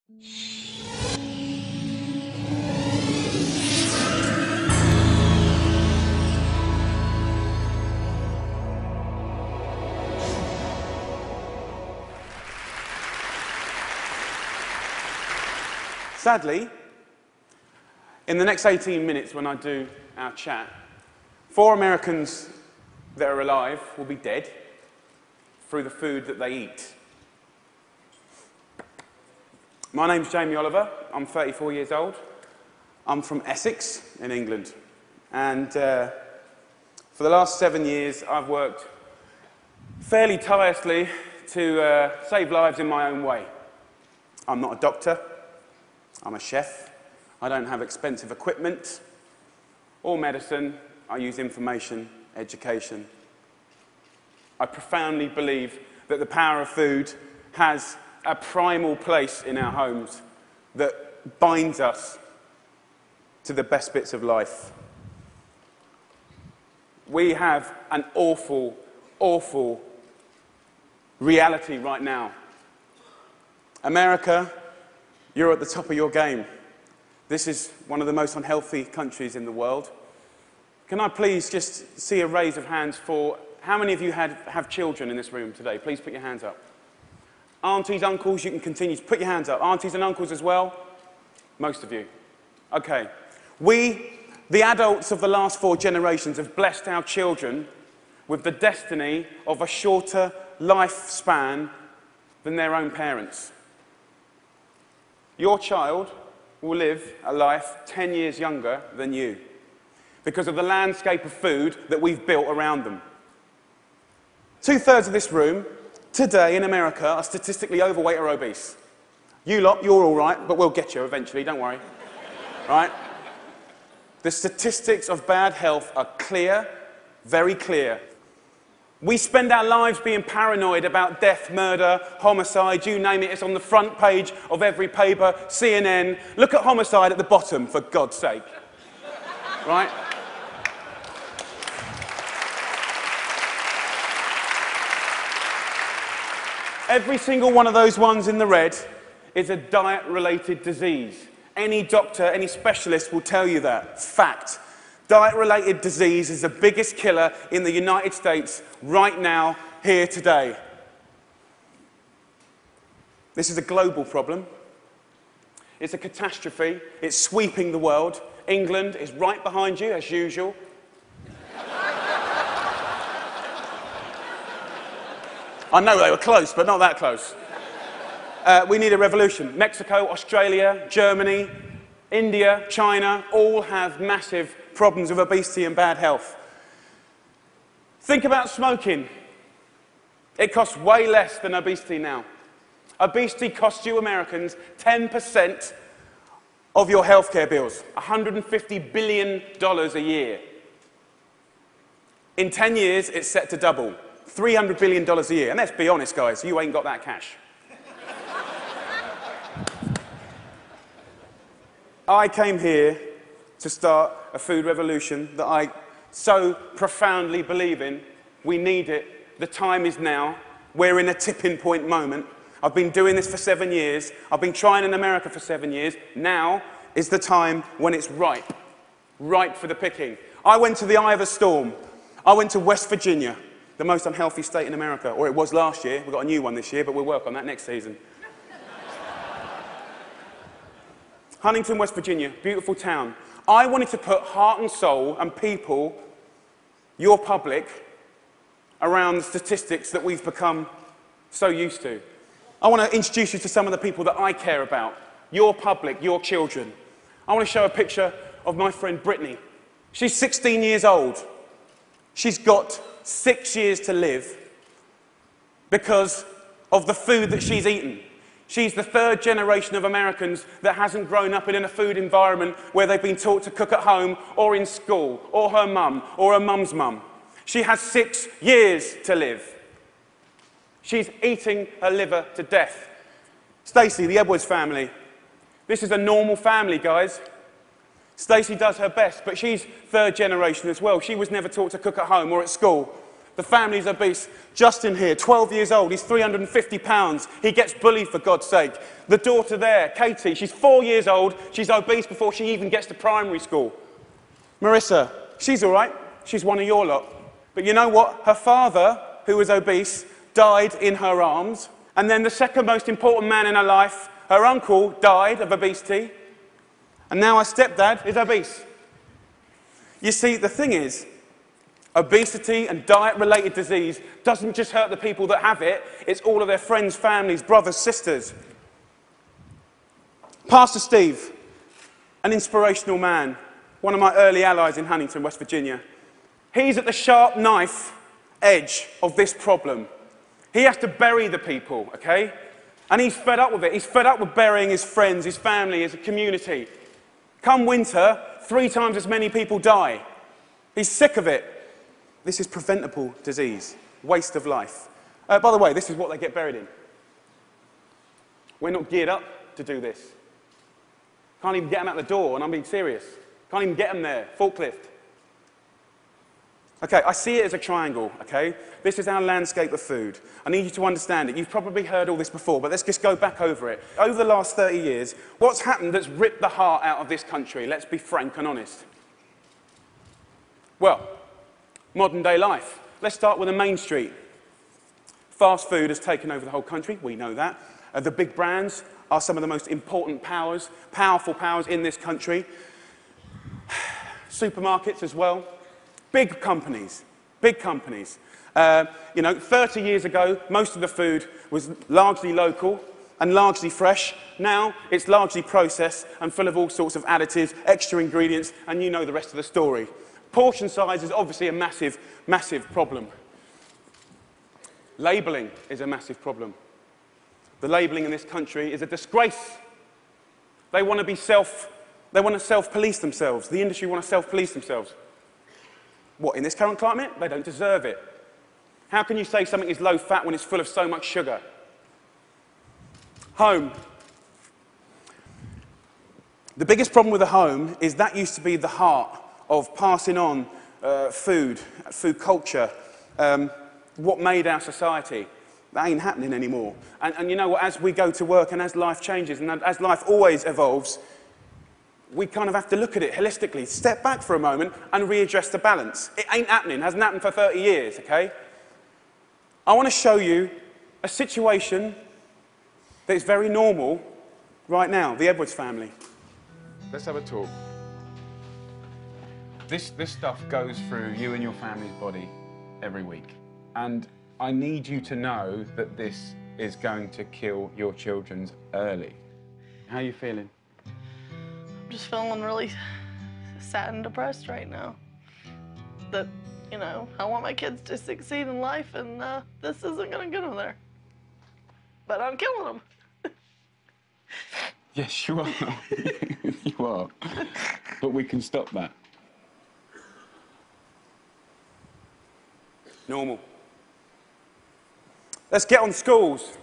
Sadly, in the next 18 minutes when I do our chat, 4 Americans that are alive will be dead through the food that they eat. My name's Jamie Oliver. I'm 34 years old. I'm from Essex in England. And for the last 7 years, I've worked fairly tirelessly to save lives in my own way. I'm not a doctor. I'm a chef. I don't have expensive equipment or medicine. I use information, education. I profoundly believe that the power of food has a primal place in our homes that binds us to the best bits of life. We have an awful, awful reality right now. America, you're at the top of your game. This is one of the most unhealthy countries in the world. Can I please just see a raise of hands for how many of you have children in this room today? Please put your hands up. Aunties, uncles, you can continue to put your hands up. Aunties and uncles as well? Most of you. Okay. We, the adults of the last 4 generations, have blessed our children with the destiny of a shorter lifespan than their own parents. Your child will live a life 10 years younger than you because of the landscape of food that we've built around them. 2/3 of this room today in America are statistically overweight or obese. You lot, you're all right, but we'll get you eventually, don't worry. Right? The statistics of bad health are clear, very clear. We spend our lives being paranoid about death, murder, homicide, you name it. It's on the front page of every paper, CNN. Look at homicide at the bottom, for God's sake. Right? Every single one of those ones in the red is a diet-related disease. Any doctor, any specialist will tell you that. Fact. Diet-related disease is the biggest killer in the United States right now, here today. This is a global problem. It's a catastrophe. It's sweeping the world. England is right behind you, as usual. I know they were close, but not that close. We need a revolution. Mexico, Australia, Germany, India, China, all have massive problems with obesity and bad health. Think about smoking. It costs way less than obesity now. Obesity costs you Americans 10% of your healthcare bills, $150 billion a year. In 10 years, it's set to double, $300 billion a year. And let's be honest, guys, you ain't got that cash. I came here to start a food revolution that I so profoundly believe in. We need it. The time is now. We're in a tipping point moment. I've been doing this for 7 years. I've been trying in America for 7 years. Now is the time when it's ripe. Ripe for the picking. I went to the eye of a storm. I went to West Virginia, the most unhealthy state in America. Or it was last year. We've got a new one this year, but we'll work on that next season. Huntington, West Virginia, beautiful town. I wanted to put heart and soul and people, your public, around the statistics that we've become so used to. I want to introduce you to some of the people that I care about, your public, your children. I want to show a picture of my friend Brittany. She's 16 years old. She's got 6 years to live because of the food that she's eaten. She's the 3rd generation of Americans that hasn't grown up in a food environment where they've been taught to cook at home or in school, or her mum, or her mum's mum. She has 6 years to live. She's eating her liver to death. Stacey, the Edwards family. This is a normal family, guys. Stacey does her best, but she's 3rd generation as well. She was never taught to cook at home or at school. The family's obese. Justin here, 12 years old, he's 350 pounds. He gets bullied, for God's sake. The daughter there, Katie, she's 4 years old. She's obese before she even gets to primary school. Marissa, she's all right. She's one of your lot. But you know what? Her father, who was obese, died in her arms. And then the second most important man in her life, her uncle, died of obesity. And now her stepdad is obese. You see, the thing is, obesity and diet-related disease doesn't just hurt the people that have it, it's all of their friends, families, brothers, sisters. Pastor Steve, an inspirational man, one of my early allies in Huntington, West Virginia. He's at the sharp knife edge of this problem. He has to bury the people, okay? And he's fed up with it. He's fed up with burying his friends, his family, his community. Come winter, 3 times as many people die. He's sick of it. This is preventable disease, waste of life. By the way, this is what they get buried in. We're not geared up to do this. Can't even get them out the door, and I'm being serious. Can't even get them there, forklift. Okay, I see it as a triangle, okay? This is our landscape of food. I need you to understand it. You've probably heard all this before, but let's just go back over it. Over the last 30 years, what's happened that's ripped the heart out of this country? Let's be frank and honest. Well, modern day life. Let's start with the main street. Fast food has taken over the whole country, we know that. The big brands are some of the most important powers, powerful powers in this country. Supermarkets as well. Big companies, big companies. 30 years ago, most of the food was largely local and largely fresh. Now, it's largely processed and full of all sorts of additives, extra ingredients, and you know the rest of the story. Portion size is obviously a massive, massive problem. Labelling is a massive problem. The labelling in this country is a disgrace. They want to self-police themselves. The industry want to self-police themselves. What, in this current climate? They don't deserve it. How can you say something is low fat when it's full of so much sugar? Home. The biggest problem with the home is that used to be the heart of passing on food culture, what made our society. That ain't happening anymore. And you know what, as we go to work and as life changes and as life always evolves, we kind of have to look at it holistically, step back for a moment and readdress the balance. It ain't happening, hasn't happened for 30 years, okay? I want to show you a situation that is very normal right now, the Edwards family. Let's have a talk. This stuff goes through you and your family's body every week. And I need you to know that this is going to kill your children early. How are you feeling? I'm just feeling really sad and depressed right now. That, I want my kids to succeed in life, and this isn't gonna get them there. But I'm killing them. Yes, you are. You are. But we can stop that. Normal. Let's get on schools,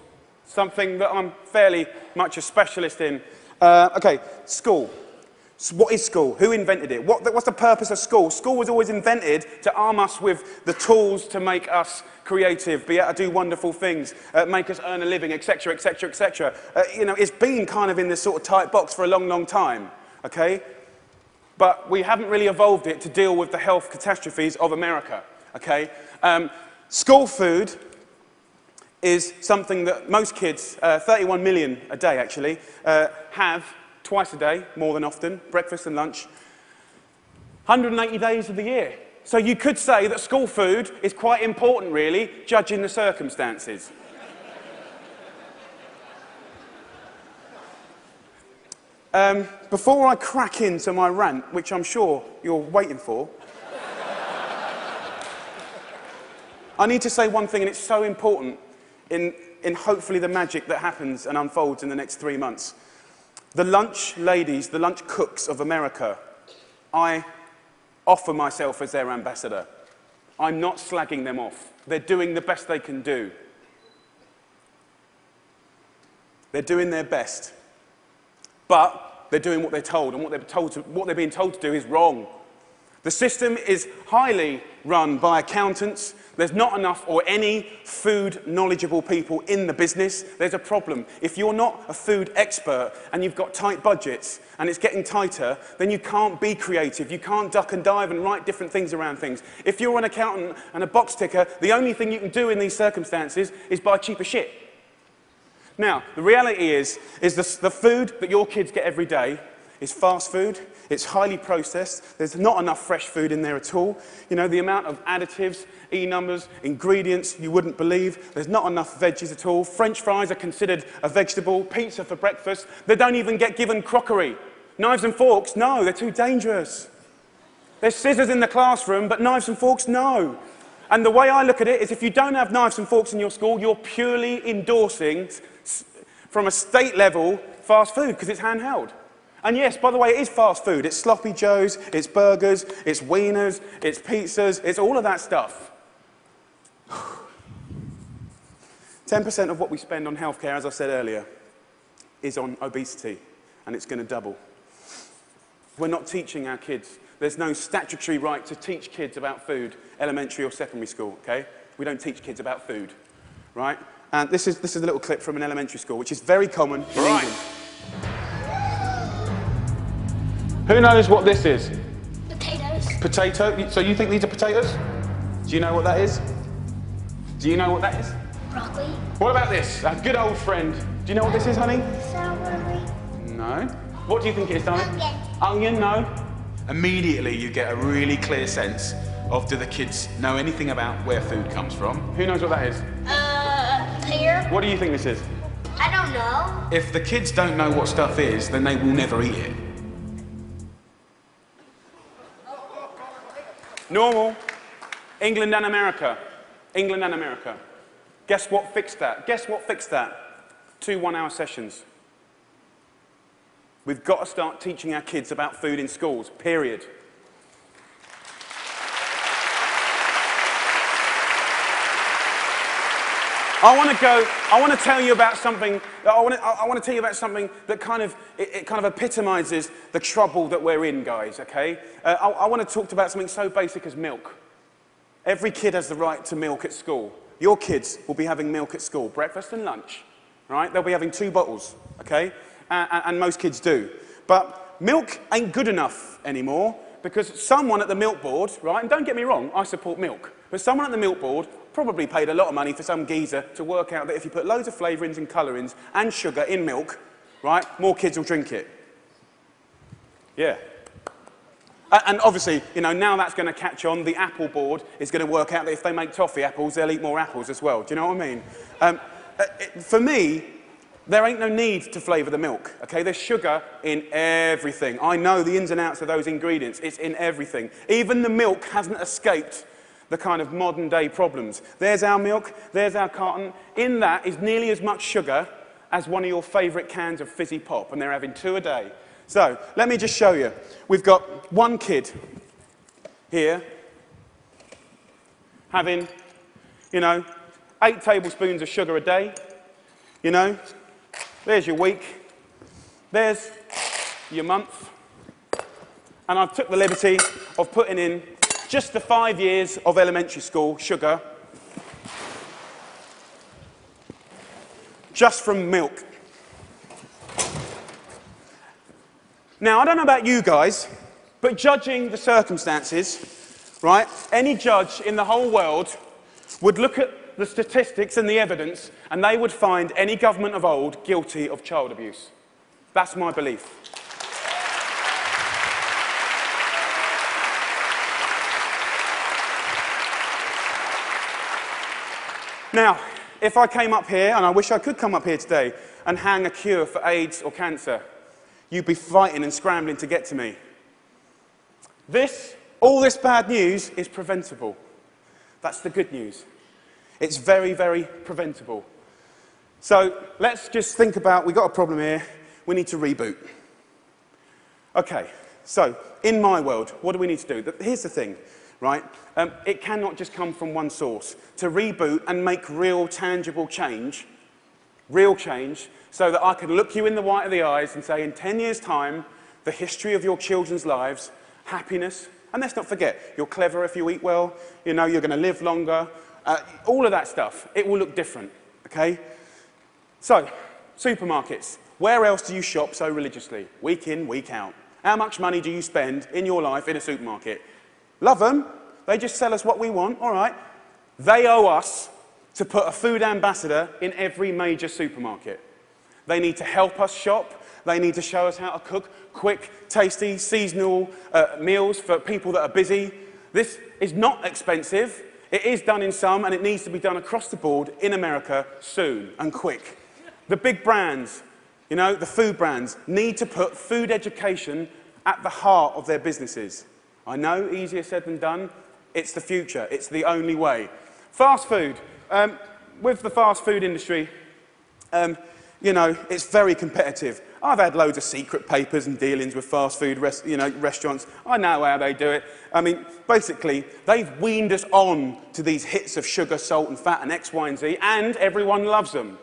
something that I'm fairly much a specialist in. Okay, school. So what is school? Who invented it? What's the purpose of school? School was always invented to arm us with the tools to make us creative, be able to do wonderful things, make us earn a living, etc., etc., etc. It's been kind of in this sort of tight box for a long, long time, okay? But we haven't really evolved it to deal with the health catastrophes of America, okay? School food is something that most kids, 31 million a day actually, have twice a day, more than often, breakfast and lunch, 180 days of the year. So you could say that school food is quite important, really, judging the circumstances. Before I crack into my rant, which I'm sure you're waiting for, I need to say one thing, and it's so important in hopefully the magic that happens and unfolds in the next 3 months. The lunch ladies, the lunch cooks of America, I offer myself as their ambassador. I'm not slagging them off. They're doing the best they can do. They're doing their best. But they're doing what they're told, and what they're being told to do is wrong. The system is highly run by accountants. There's not enough or any food knowledgeable people in the business. There's a problem. If you're not a food expert and you've got tight budgets and it's getting tighter, then you can't be creative. You can't duck and dive and write different things around things. If you're an accountant and a box ticker, the only thing you can do in these circumstances is buy cheaper shit. Now, the reality is the food that your kids get every day is fast food. It's highly processed. There's not enough fresh food in there at all. You know, the amount of additives, E-numbers, ingredients you wouldn't believe. There's not enough veggies at all. French fries are considered a vegetable. Pizza for breakfast. They don't even get given crockery. Knives and forks, no, they're too dangerous. There's scissors in the classroom, but knives and forks, no. And the way I look at it is if you don't have knives and forks in your school, you're purely endorsing, from a state level, fast food, because it's handheld. And yes, by the way, it is fast food. It's sloppy joes, it's burgers, it's wieners, it's pizzas, it's all of that stuff. 10% of what we spend on healthcare, as I said earlier, is on obesity, and it's going to double. We're not teaching our kids. There's no statutory right to teach kids about food, elementary or secondary school, okay? We don't teach kids about food, right? And this is a little clip from an elementary school, which is very common in England. Who knows what this is? Potatoes. Potato? So you think these are potatoes? Do you know what that is? Do you know what that is? Broccoli. What about this? Our good old friend. Do you know what this is, honey? Celery. No. What do you think it is, darling? Onion. Onion, no. Immediately you get a really clear sense of, do the kids know anything about where food comes from? Who knows what that is? Pear. What do you think this is? I don't know. If the kids don't know what stuff is, then they will never eat it. Normal. England and America. England and America. Guess what fixed that? Guess what fixed that? 2 one-hour sessions. We've got to start teaching our kids about food in schools, period. I want to tell you about something. I want to tell you about something that kind of epitomizes the trouble that we're in, guys. Okay? I want to talk about something so basic as milk. Every kid has the right to milk at school. Your kids will be having milk at school, breakfast and lunch. Right? They'll be having 2 bottles. Okay? And most kids do. But milk ain't good enough anymore because someone at the milk board, right? And don't get me wrong, I support milk. But someone at the milk board probably paid a lot of money for some geezer to work out that if you put loads of flavourings and colourings and sugar in milk, right, more kids will drink it. Yeah. And obviously, you know, now that's going to catch on. The Apple board is going to work out that if they make toffee apples, they'll eat more apples as well. Do you know what I mean? For me, there ain't no need to flavour the milk, okay? There's sugar in everything. I know the ins and outs of those ingredients. It's in everything. Even the milk hasn't escaped the kind of modern day problems. There's our milk, there's our carton. In that is nearly as much sugar as one of your favourite cans of fizzy pop, and they're having 2 a day. So, let me just show you. We've got one kid here having, you know, 8 tablespoons of sugar a day, you know. There's your week, there's your month, and I've took the liberty of putting in just the 5 years of elementary school sugar, just from milk. Now, I don't know about you guys, but judging the circumstances, right, any judge in the whole world would look at the statistics and the evidence, and they would find any government of old guilty of child abuse. That's my belief. Now, if I came up here, and I wish I could come up here today, and hang a cure for AIDS or cancer, you'd be fighting and scrambling to get to me. All this bad news is preventable. That's the good news. It's very, very preventable. So let's just think about, we've got a problem here, we need to reboot. Okay, so in my world, what do we need to do? Here's the thing, right? It cannot just come from one source. To reboot and make real, tangible change, so that I can look you in the white of the eyes and say, in 10 years' time, the history of your children's lives, happiness, And let's not forget, you're clever if you eat well, you know, you're going to live longer. All of that stuff, it will look different, okay? So, supermarkets. Where else do you shop so religiously? Week in, week out. How much money do you spend in your life in a supermarket? Love them. They just sell us what we want, all right. They owe us to put a food ambassador in every major supermarket. They need to help us shop. They need to show us how to cook quick, tasty, seasonal meals for people that are busy. This is not expensive. It is done in some, and it needs to be done across the board in America soon and quick. The big brands, you know, the food brands, need to put food education at the heart of their businesses. I know, easier said than done. It's the future. It's the only way. Fast food. With the fast food industry, you know, it's very competitive. I've had loads of secret papers and dealings with fast food restaurants. I know how they do it. I mean, basically, they've weaned us on to these hits of sugar, salt, and fat, and X, Y, and Z, and everyone loves them,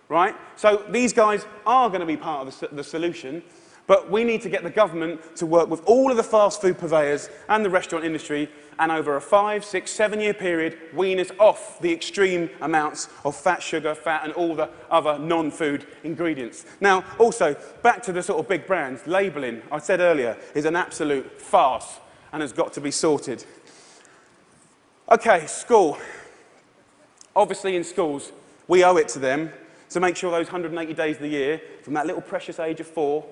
right? So these guys are going to be part of the solution, but we need to get the government to work with all of the fast food purveyors and the restaurant industry, and over a 5, 6, 7 year period, wean us off the extreme amounts of fat, sugar, fat, and all the other non-food ingredients. Now, also, back to the sort of big brands, labelling, I said earlier, is an absolute farce and has got to be sorted. Okay, school. Obviously, in schools, we owe it to them to make sure those 180 days of the year, from that little precious age of 4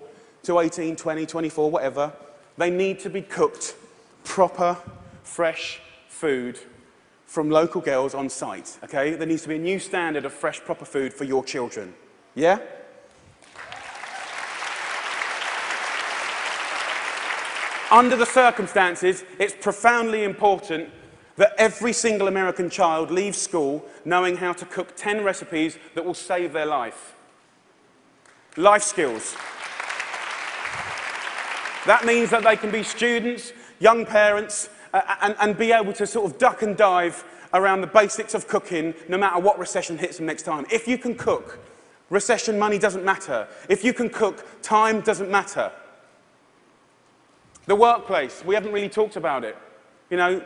to 18, 20, 24, whatever, they need to be cooked proper, fresh food from local girls on site, okay? There needs to be a new standard of fresh, proper food for your children. Yeah? Under the circumstances, it's profoundly important that every single American child leaves school knowing how to cook 10 recipes that will save their life. Life skills. That means that they can be students, young parents, and be able to sort of duck and dive around the basics of cooking no matter what recession hits them next time. If you can cook, recession money doesn't matter. If you can cook, time doesn't matter. The workplace, we haven't really talked about it. You know,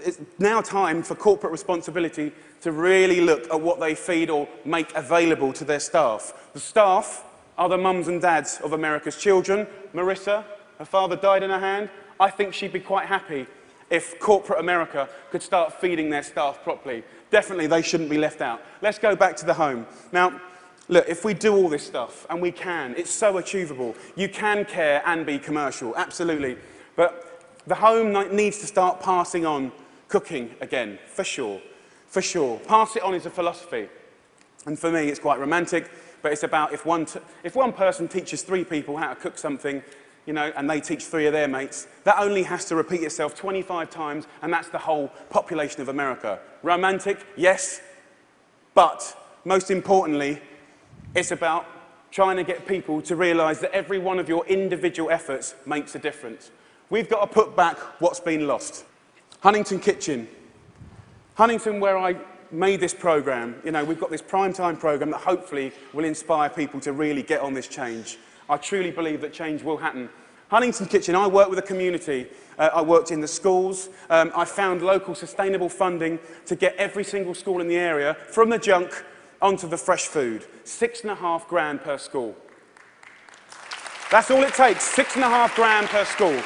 it's now time for corporate responsibility to really look at what they feed or make available to their staff. The staff are the mums and dads of America's children. Marissa, her father died in her hand. I think she'd be quite happy if corporate America could start feeding their staff properly. Definitely, they shouldn't be left out. Let's go back to the home. Now, look, if we do all this stuff, and we can, it's so achievable. You can care and be commercial, absolutely. But the home needs to start passing on cooking again, for sure, for sure. Pass it on is a philosophy. And for me, it's quite romantic, but it's about if one person teaches 3 people how to cook something, you know, and they teach 3 of their mates, that only has to repeat itself 25 times, and that's the whole population of America. Romantic, yes, but most importantly, it's about trying to get people to realise that every one of your individual efforts makes a difference. We've got to put back what's been lost. Huntington Kitchen. Huntington, where I made this programme, you know, we've got this primetime programme that hopefully will inspire people to really get on this change. I truly believe that change will happen. Huntington Kitchen, I work with a community. I worked in the schools. I found local sustainable funding to get every single school in the area from the junk onto the fresh food. $6.5 grand per school. That's all it takes, $6.5 grand per school.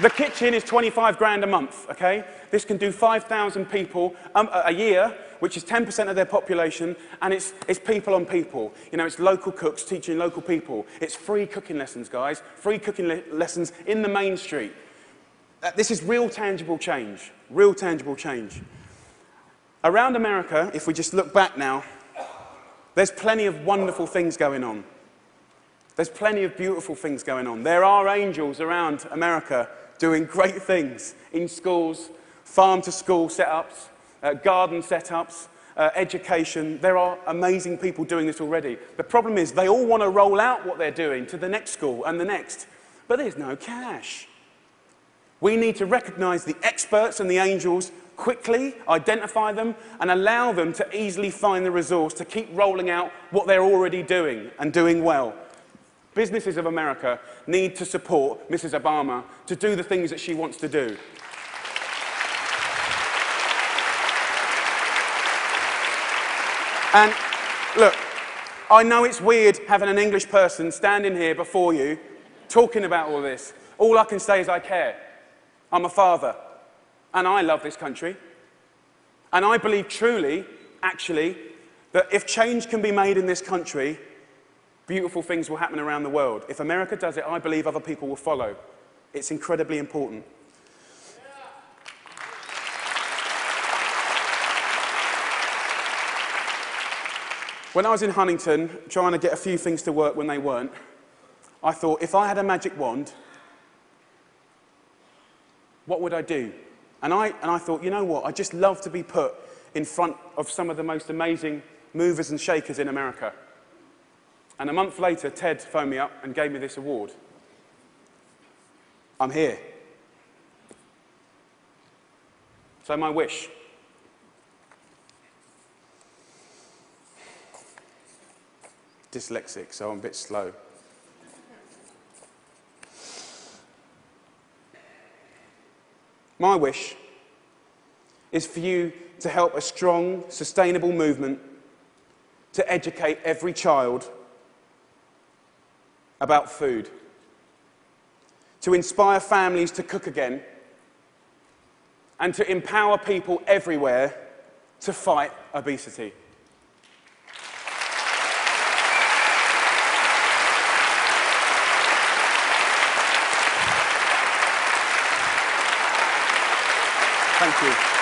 The kitchen is 25 grand a month, okay? This can do 5,000 people a year, which is 10% of their population, and it's people on people. You know, it's local cooks teaching local people. It's free cooking lessons, guys. Free cooking lessons in the main street. This is real tangible change. Real tangible change. Around America, if we just look back now, there's plenty of wonderful things going on. There's plenty of beautiful things going on. There are angels around America doing great things in schools, farm-to-school setups, garden setups, education. There are amazing people doing this already. The problem is they all want to roll out what they're doing to the next school and the next, but there's no cash. We need to recognise the experts and the angels quickly, identify them, and allow them to easily find the resource to keep rolling out what they're already doing and doing well. businesses of America need to support Mrs. Obama to do the things that she wants to do. And look, I know it's weird having an English person standing here before you talking about all this. All I can say is I care. I'm a father, and I love this country. And I believe truly, actually, that if change can be made in this country, beautiful things will happen around the world. If America does it, I believe other people will follow. It's incredibly important. When I was in Huntington, trying to get a few things to work when they weren't, I thought, if I had a magic wand, what would I do? And I thought, you know what, I'd just love to be put in front of some of the most amazing movers and shakers in America. And a month later, TED phoned me up and gave me this award. I'm here. So my wish. Dyslexic, so I'm a bit slow. My wish is for you to help a strong, sustainable movement to educate every child about food, to inspire families to cook again, and to empower people everywhere to fight obesity. Thank you.